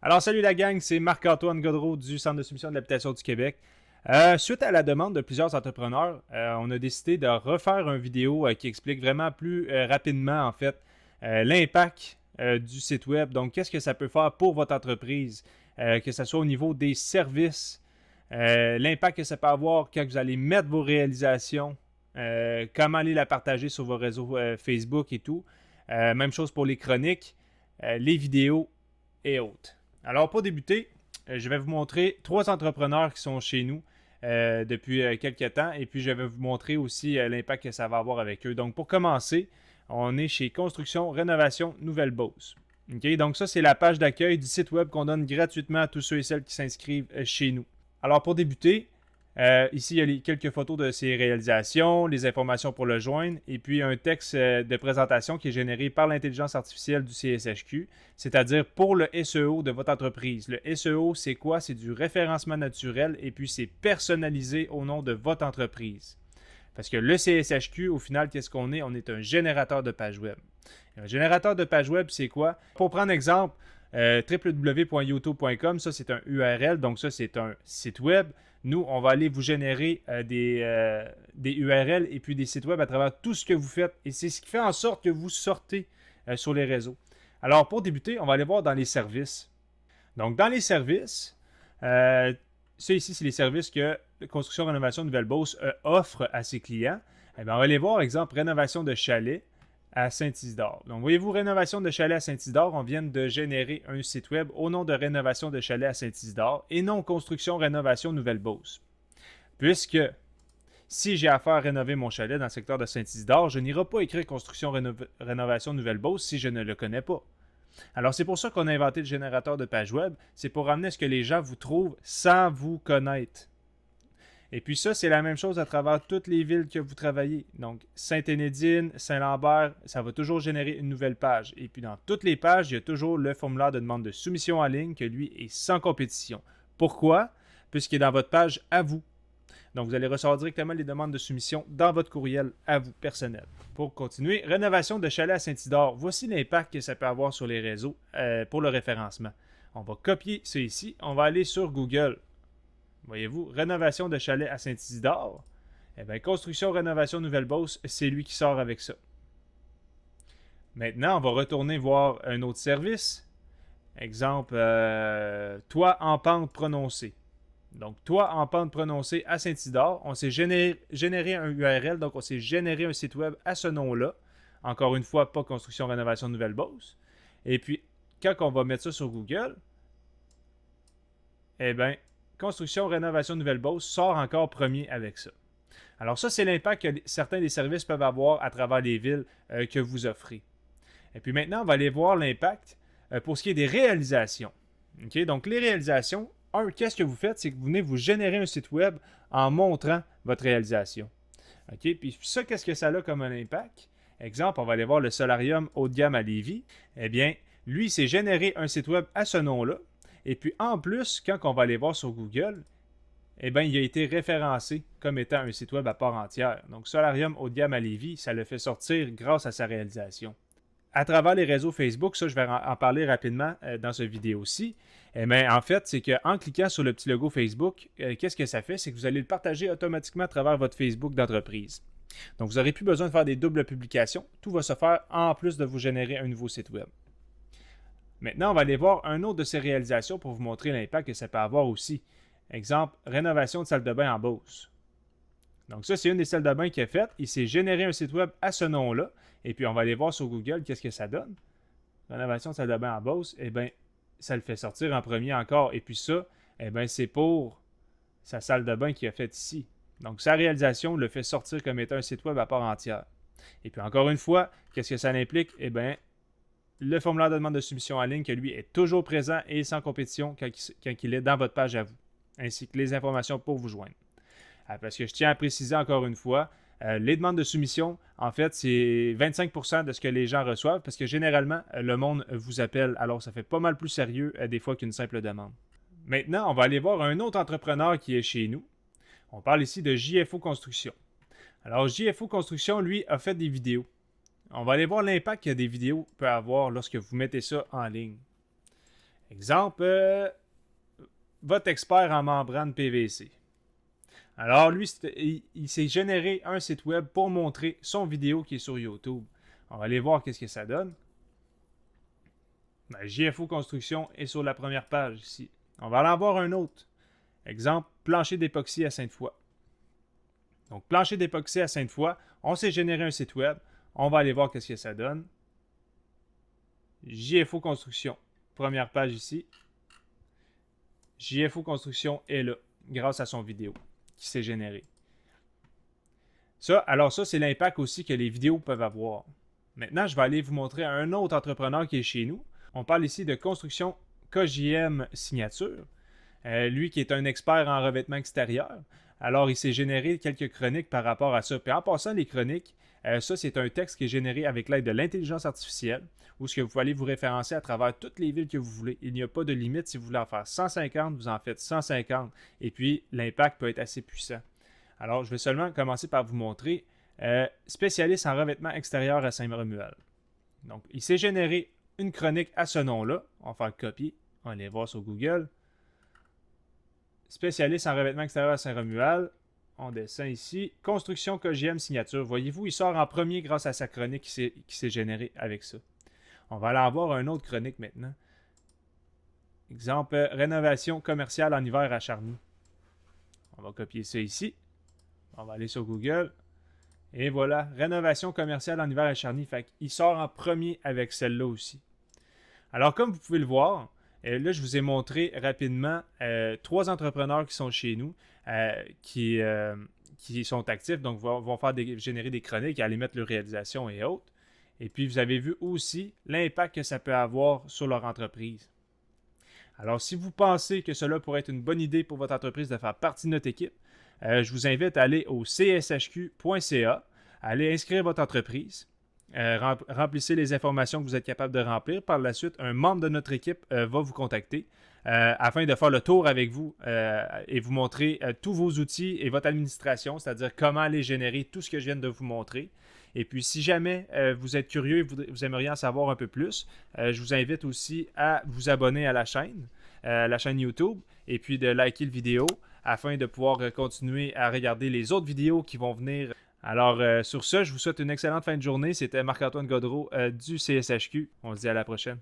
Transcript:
Alors, salut la gang, c'est Marc-Antoine Godreau du Centre de soumission de l'habitation du Québec. Suite à la demande de plusieurs entrepreneurs, on a décidé de refaire une vidéo qui explique vraiment plus rapidement, en fait, l'impact du site web. Donc, qu'est-ce que ça peut faire pour votre entreprise, que ce soit au niveau des services, l'impact que ça peut avoir quand vous allez mettre vos réalisations, comment aller la partager sur vos réseaux Facebook et tout. Même chose pour les chroniques, les vidéos et autres. Alors, pour débuter, je vais vous montrer 3 entrepreneurs qui sont chez nous depuis quelques temps et puis je vais vous montrer aussi l'impact que ça va avoir avec eux. Donc, pour commencer, on est chez Construction Rénovation Nouvelle-Beauce. Okay? Donc, ça, c'est la page d'accueil du site web qu'on donne gratuitement à tous ceux et celles qui s'inscrivent chez nous. Alors, pour débuter, ici, il y a quelques photos de ses réalisations, les informations pour le joindre, et puis un texte de présentation qui est généré par l'intelligence artificielle du CSHQ, c'est-à-dire pour le SEO de votre entreprise. Le SEO, c'est quoi? C'est du référencement naturel, et puis c'est personnalisé au nom de votre entreprise. Parce que le CSHQ, au final, qu'est-ce qu'on est? On est un générateur de page web. Un générateur de page web, c'est quoi? Pour prendre exemple, www.youtube.com, ça c'est un URL, donc ça c'est un site web. Nous, on va aller vous générer des URL et puis des sites web à travers tout ce que vous faites. Et c'est ce qui fait en sorte que vous sortez sur les réseaux. Alors, pour débuter, on va aller voir dans les services. Donc, dans les services, ça ici, c'est les services que Construction Rénovation Nouvelle-Beauce offre à ses clients. Eh bien, on va aller voir, exemple, rénovation de chalet à Saint-Isidore. Donc, voyez-vous, rénovation de chalet à Saint-Isidore, on vient de générer un site web au nom de rénovation de chalet à Saint-Isidore et non construction rénovation Nouvelle-Beauce. Puisque si j'ai affaire à rénover mon chalet dans le secteur de Saint-Isidore, je n'irai pas écrire construction rénovation Nouvelle-Beauce si je ne le connais pas. Alors, c'est pour ça qu'on a inventé le générateur de page web. C'est pour ramener à ce que les gens vous trouvent sans vous connaître. Et puis ça, c'est la même chose à travers toutes les villes que vous travaillez. Donc, Sainte-Énédine, Saint-Lambert, ça va toujours générer une nouvelle page. Et puis dans toutes les pages, il y a toujours le formulaire de demande de soumission en ligne que lui est sans compétition. Pourquoi? Puisqu'il est dans votre page à vous. Donc, vous allez recevoir directement les demandes de soumission dans votre courriel à vous, personnel. Pour continuer, rénovation de chalet à Saint-Isidore. Voici l'impact que ça peut avoir sur les réseaux pour le référencement. On va copier ça ici. On va aller sur Google. Voyez-vous, rénovation de chalet à Saint-Isidore. Eh bien, construction, rénovation, Nouvelle-Beauce, c'est lui qui sort avec ça. Maintenant, on va retourner voir un autre service. Exemple, toit en pente prononcée. Donc, toit en pente prononcée à Saint-Isidore. On s'est généré un URL, donc on s'est généré un site web à ce nom-là. Encore une fois, pas construction, rénovation, Nouvelle-Beauce. Et puis, quand on va mettre ça sur Google, eh bien, Construction, rénovation, Nouvelle-Beauce sort encore premier avec ça. Alors ça, c'est l'impact que certains des services peuvent avoir à travers les villes que vous offrez. Et puis maintenant, on va aller voir l'impact pour ce qui est des réalisations. Okay? Donc les réalisations, qu'est-ce que vous faites? C'est que vous venez vous générer un site web en montrant votre réalisation. Okay? Puis ça, qu'est-ce que ça a comme un impact? Exemple, on va aller voir le solarium haut de gamme à Lévis. Eh bien, lui, il s'est généré un site web à ce nom-là. Et puis, en plus, quand on va aller voir sur Google, eh bien, il a été référencé comme étant un site web à part entière. Donc, Solarium haut de gamme à Lévis, ça le fait sortir grâce à sa réalisation. À travers les réseaux Facebook, ça, je vais en parler rapidement dans cette vidéo-ci. Eh bien, en fait, c'est qu'en cliquant sur le petit logo Facebook, qu'est-ce que ça fait? C'est que vous allez le partager automatiquement à travers votre Facebook d'entreprise. Donc, vous n'aurez plus besoin de faire des doubles publications. Tout va se faire en plus de vous générer un nouveau site web. Maintenant, on va aller voir un autre de ces réalisations pour vous montrer l'impact que ça peut avoir aussi. Exemple, rénovation de salle de bain en Beauce. Donc ça, c'est une des salles de bain qu'il a faite. Il s'est généré un site web à ce nom-là. Et puis, on va aller voir sur Google qu'est-ce que ça donne. Rénovation de salle de bain en Beauce, eh bien, ça le fait sortir en premier encore. Et puis ça, eh bien, c'est pour sa salle de bain qu'il a faite ici. Donc, sa réalisation le fait sortir comme étant un site web à part entière. Et puis, encore une fois, qu'est-ce que ça implique? Eh bien, le formulaire de demande de soumission en ligne, que lui est toujours présent et sans compétition quand il est dans votre page à vous, ainsi que les informations pour vous joindre. Parce que je tiens à préciser encore une fois, les demandes de soumission, en fait, c'est 25% de ce que les gens reçoivent, parce que généralement, le monde vous appelle, alors ça fait pas mal plus sérieux des fois qu'une simple demande. Maintenant, on va aller voir un autre entrepreneur qui est chez nous. On parle ici de JFO Construction. Alors, JFO Construction, lui, a fait des vidéos. On va aller voir l'impact que des vidéos peuvent avoir lorsque vous mettez ça en ligne. Exemple, votre expert en membrane PVC. Alors lui, il s'est généré un site web pour montrer son vidéo qui est sur YouTube. On va aller voir qu'est-ce que ça donne. Ben, JFO Construction est sur la première page ici. On va aller en voir un autre. Exemple, plancher d'époxy à Sainte-Foy. Donc, plancher d'époxy à Sainte-Foy, on s'est généré un site web. On va aller voir qu'est-ce que ça donne. JFO Construction, première page ici. JFO Construction est là, grâce à son vidéo qui s'est générée. Alors ça, c'est l'impact aussi que les vidéos peuvent avoir. Maintenant, je vais aller vous montrer un autre entrepreneur qui est chez nous. On parle ici de Construction KJM Signature. Lui qui est un expert en revêtement extérieur. Alors, il s'est généré quelques chroniques par rapport à ça. Puis en passant, les chroniques, ça, c'est un texte qui est généré avec l'aide de l'intelligence artificielle, où ce que vous pouvez aller vous référencer à travers toutes les villes que vous voulez. Il n'y a pas de limite. Si vous voulez en faire 150, vous en faites 150. Et puis, l'impact peut être assez puissant. Alors, je vais seulement commencer par vous montrer spécialiste en revêtement extérieur à Saint-Romuald. Donc, il s'est généré une chronique à ce nom-là. On va faire copier. On va aller voir sur Google. Spécialiste en revêtement extérieur à Saint-Romuald. On descend ici. Construction KJM Signature. Voyez-vous, il sort en premier grâce à sa chronique qui s'est générée avec ça. On va aller en voir une autre chronique maintenant. Exemple, rénovation commerciale en hiver à Charny. On va copier ça ici. On va aller sur Google. Et voilà, rénovation commerciale en hiver à Charny. Fait qu'il sort en premier avec celle-là aussi. Alors, comme vous pouvez le voir, là, je vous ai montré rapidement 3 entrepreneurs qui sont chez nous, qui sont actifs, donc vont générer des chroniques, aller mettre leur réalisation et autres. Et puis, vous avez vu aussi l'impact que ça peut avoir sur leur entreprise. Alors, si vous pensez que cela pourrait être une bonne idée pour votre entreprise de faire partie de notre équipe, je vous invite à aller au cshq.ca, aller inscrire votre entreprise, remplissez les informations que vous êtes capable de remplir. Par la suite, un membre de notre équipe va vous contacter afin de faire le tour avec vous et vous montrer tous vos outils et votre administration, c'est-à-dire comment aller générer tout ce que je viens de vous montrer. Et puis, si jamais vous êtes curieux et vous aimeriez en savoir un peu plus, je vous invite aussi à vous abonner à la chaîne YouTube, et puis de liker la vidéo afin de pouvoir continuer à regarder les autres vidéos qui vont venir. Alors, sur ce, je vous souhaite une excellente fin de journée. C'était Marc-Antoine Gaudreau du CSHQ. On se dit à la prochaine.